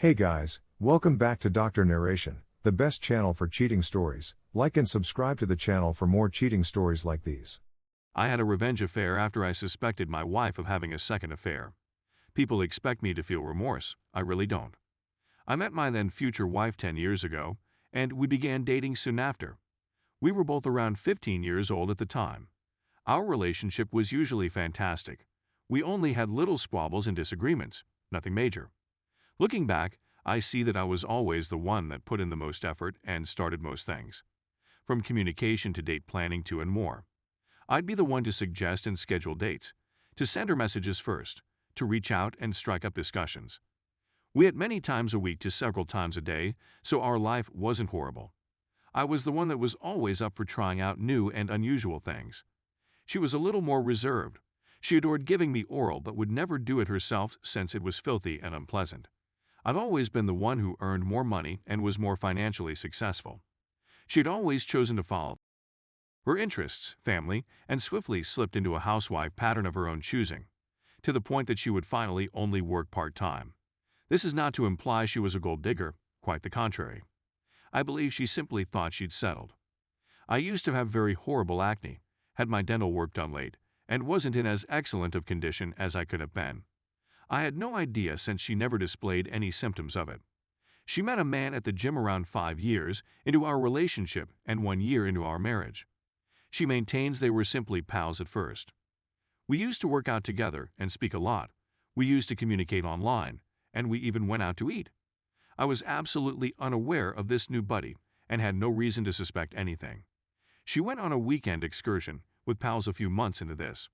Hey guys, welcome back to Dr. Narration, the best channel for cheating stories. Like and subscribe to the channel for more cheating stories like these. I had a revenge affair after I suspected my wife of having a second affair. People expect me to feel remorse. I really don't. I met my then future wife 10 years ago, and we began dating soon after. We were both around 15 years old at the time. Our relationship was usually fantastic. We only had little squabbles and disagreements, nothing major. Looking back, I see that I was always the one that put in the most effort and started most things. From communication to date planning to and more. I'd be the one to suggest and schedule dates, to send her messages first, to reach out and strike up discussions. We had many times a week to several times a day, so our life wasn't horrible. I was the one that was always up for trying out new and unusual things. She was a little more reserved. She adored giving me oral but would never do it herself since it was filthy and unpleasant. I've always been the one who earned more money and was more financially successful. She'd always chosen to follow her interests, family, and swiftly slipped into a housewife pattern of her own choosing, to the point that she would finally only work part-time. This is not to imply she was a gold digger, quite the contrary. I believe she simply thought she'd settled. I used to have very horrible acne, had my dental work done late, and wasn't in as excellent of condition as I could have been. I had no idea since she never displayed any symptoms of it. She met a man at the gym around 5 years into our relationship and 1 year into our marriage. She maintains they were simply pals at first. We used to work out together and speak a lot. We used to communicate online, and we even went out to eat. I was absolutely unaware of this new buddy and had no reason to suspect anything. She went on a weekend excursion with pals a few months into this.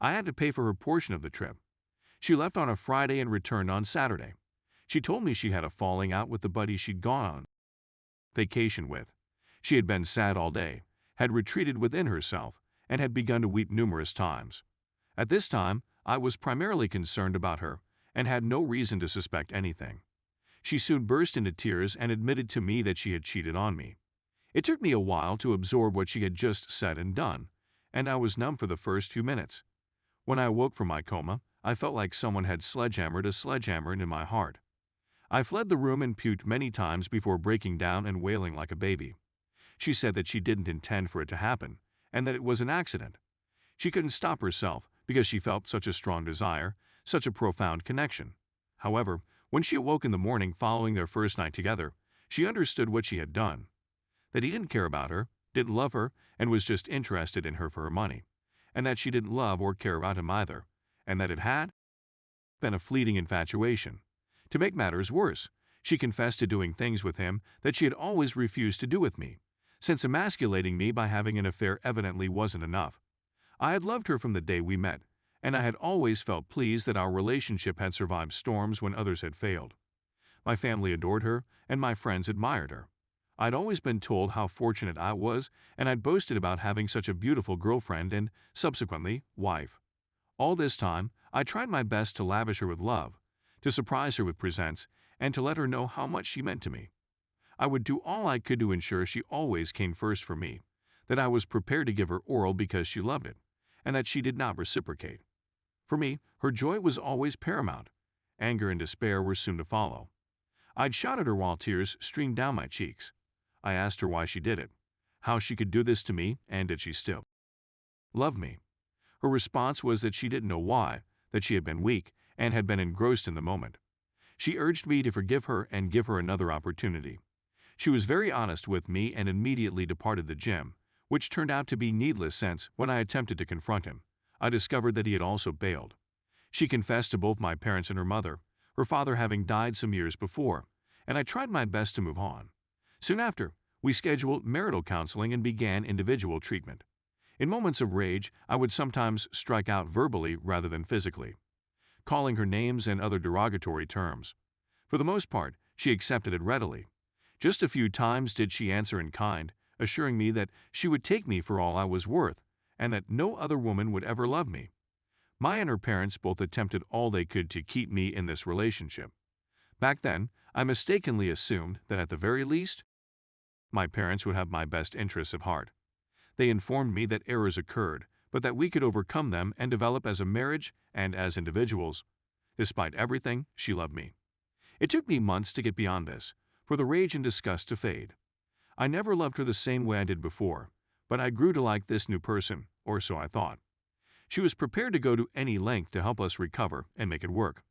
I had to pay for her portion of the trip. She left on a Friday and returned on Saturday. She told me she had a falling out with the buddy she'd gone on vacation with. She had been sad all day, had retreated within herself, and had begun to weep numerous times. At this time, I was primarily concerned about her and had no reason to suspect anything. She soon burst into tears and admitted to me that she had cheated on me. It took me a while to absorb what she had just said and done, and I was numb for the first few minutes. When I awoke from my coma, I felt like someone had sledgehammered a sledgehammer into my heart. I fled the room and puked many times before breaking down and wailing like a baby. She said that she didn't intend for it to happen, and that it was an accident. She couldn't stop herself because she felt such a strong desire, such a profound connection. However, when she awoke in the morning following their first night together, she understood what she had done. That he didn't care about her, didn't love her, and was just interested in her for her money. And that she didn't love or care about him either. And that it had been a fleeting infatuation. To make matters worse, she confessed to doing things with him that she had always refused to do with me, since emasculating me by having an affair evidently wasn't enough. I had loved her from the day we met, and I had always felt pleased that our relationship had survived storms when others had failed. My family adored her, and my friends admired her. I'd always been told how fortunate I was, and I'd boasted about having such a beautiful girlfriend and, subsequently, wife. All this time, I tried my best to lavish her with love, to surprise her with presents, and to let her know how much she meant to me. I would do all I could to ensure she always came first for me, that I was prepared to give her oral because she loved it, and that she did not reciprocate. For me, her joy was always paramount. Anger and despair were soon to follow. I'd shout at her while tears streamed down my cheeks. I asked her why she did it, how she could do this to me, and did she still love me. Her response was that she didn't know why, that she had been weak and had been engrossed in the moment. She urged me to forgive her and give her another opportunity. She was very honest with me and immediately departed the gym, which turned out to be needless since, when I attempted to confront him, I discovered that he had also bailed. She confessed to both my parents and her father having died some years before, and I tried my best to move on. Soon after, we scheduled marital counseling and began individual treatment. In moments of rage, I would sometimes strike out verbally rather than physically, calling her names and other derogatory terms. For the most part, she accepted it readily. Just a few times did she answer in kind, assuring me that she would take me for all I was worth, and that no other woman would ever love me. My and her parents both attempted all they could to keep me in this relationship. Back then, I mistakenly assumed that at the very least, my parents would have my best interests at heart. They informed me that errors occurred, but that we could overcome them and develop as a marriage and as individuals. Despite everything, she loved me. It took me months to get beyond this, for the rage and disgust to fade. I never loved her the same way I did before, but I grew to like this new person, or so I thought. She was prepared to go to any length to help us recover and make it work.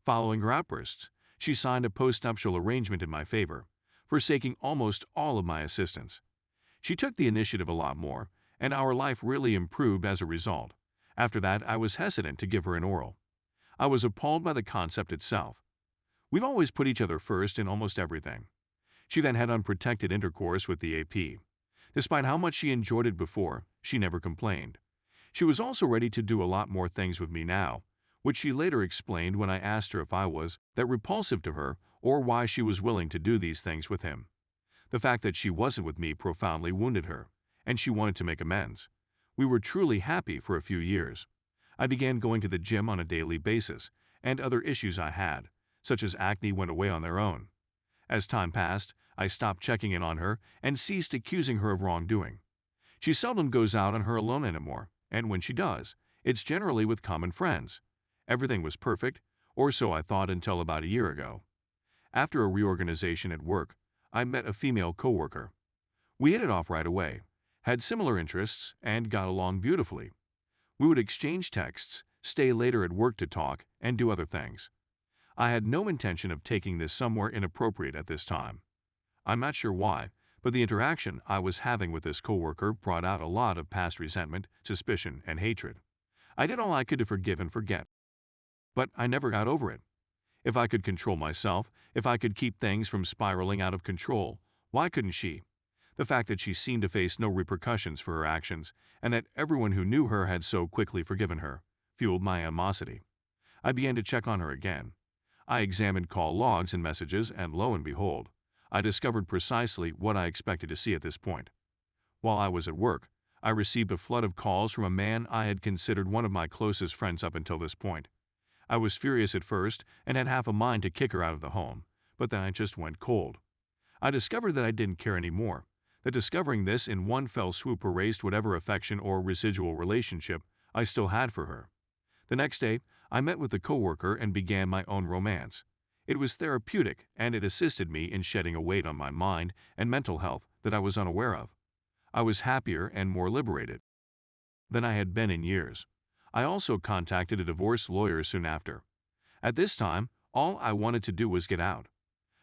Following her outbursts, she signed a postnuptial arrangement in my favor, forsaking almost all of my assistance. She took the initiative a lot more, and our life really improved as a result. After that, I was hesitant to give her an oral. I was appalled by the concept itself. We've always put each other first in almost everything. She then had unprotected intercourse with the AP. Despite how much she enjoyed it before, she never complained. She was also ready to do a lot more things with me now, which she later explained when I asked her if I was that repulsive to her or why she was willing to do these things with him. The fact that she wasn't with me profoundly wounded her, and she wanted to make amends. We were truly happy for a few years. I began going to the gym on a daily basis, and other issues I had, such as acne, went away on their own. As time passed, I stopped checking in on her and ceased accusing her of wrongdoing. She seldom goes out on her alone anymore, and when she does, it's generally with common friends. Everything was perfect, or so I thought until about a year ago. After a reorganization at work, I met a female coworker. We hit it off right away, had similar interests, and got along beautifully. We would exchange texts, stay later at work to talk, and do other things. I had no intention of taking this somewhere inappropriate at this time. I'm not sure why, but the interaction I was having with this coworker brought out a lot of past resentment, suspicion, and hatred. I did all I could to forgive and forget. But I never got over it. If I could control myself, if I could keep things from spiraling out of control, why couldn't she? The fact that she seemed to face no repercussions for her actions, and that everyone who knew her had so quickly forgiven her, fueled my animosity. I began to check on her again. I examined call logs and messages, and lo and behold, I discovered precisely what I expected to see at this point. While I was at work, I received a flood of calls from a man I had considered one of my closest friends up until this point. I was furious at first and had half a mind to kick her out of the home, but then I just went cold. I discovered that I didn't care anymore, that discovering this in one fell swoop erased whatever affection or residual relationship I still had for her. The next day, I met with the coworker and began my own romance. It was therapeutic, and it assisted me in shedding a weight on my mind and mental health that I was unaware of. I was happier and more liberated than I had been in years. I also contacted a divorce lawyer soon after. At this time, all I wanted to do was get out.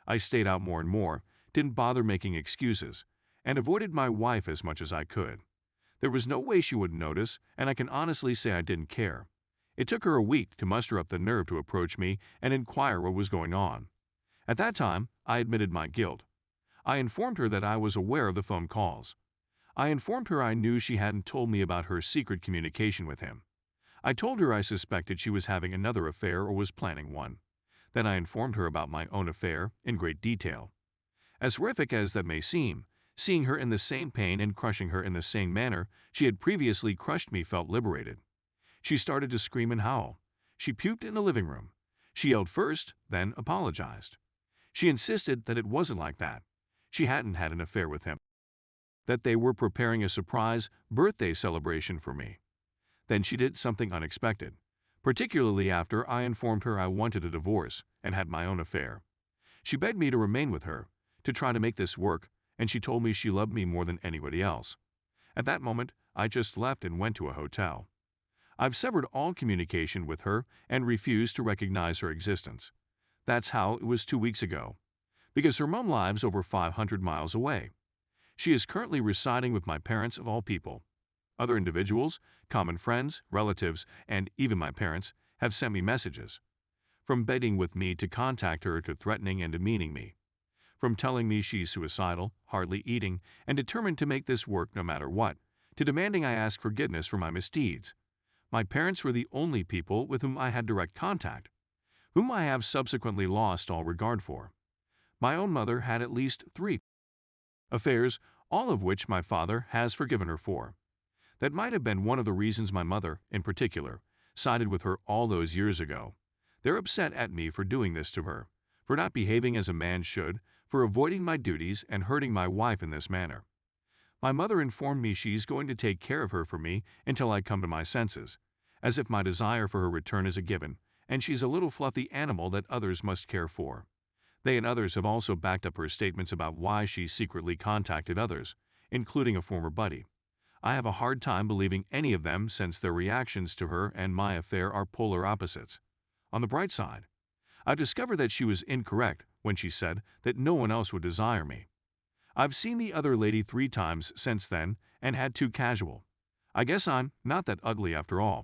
I stayed out more and more, didn't bother making excuses, and avoided my wife as much as I could. There was no way she would notice, and I can honestly say I didn't care. It took her a week to muster up the nerve to approach me and inquire what was going on. At that time, I admitted my guilt. I informed her that I was aware of the phone calls. I informed her I knew she hadn't told me about her secret communication with him. I told her I suspected she was having another affair or was planning one. Then I informed her about my own affair in great detail. As horrific as that may seem, seeing her in the same pain and crushing her in the same manner she had previously crushed me felt liberated. She started to scream and howl. She puked in the living room. She yelled first, then apologized. She insisted that it wasn't like that. She hadn't had an affair with him. That they were preparing a surprise birthday celebration for me. Then she did something unexpected, particularly after I informed her I wanted a divorce and had my own affair. She begged me to remain with her, to try to make this work, and she told me she loved me more than anybody else. At that moment, I just left and went to a hotel. I've severed all communication with her and refused to recognize her existence. That's how it was 2 weeks ago, because her mom lives over 500 miles away. She is currently residing with my parents of all people. Other individuals, common friends, relatives, and even my parents have sent me messages. From begging with me to contact her to threatening and demeaning me. From telling me she's suicidal, hardly eating, and determined to make this work no matter what, to demanding I ask forgiveness for my misdeeds. My parents were the only people with whom I had direct contact, whom I have subsequently lost all regard for. My own mother had at least 3 affairs, all of which my father has forgiven her for. That might have been one of the reasons my mother, in particular, sided with her all those years ago. They're upset at me for doing this to her, for not behaving as a man should, for avoiding my duties and hurting my wife in this manner. My mother informed me she's going to take care of her for me until I come to my senses, as if my desire for her return is a given, and she's a little fluffy animal that others must care for. They and others have also backed up her statements about why she secretly contacted others, including a former buddy. I have a hard time believing any of them since their reactions to her and my affair are polar opposites. On the bright side, I've discovered that she was incorrect when she said that no one else would desire me. I've seen the other lady 3 times since then and had 2 casual. I guess I'm not that ugly after all.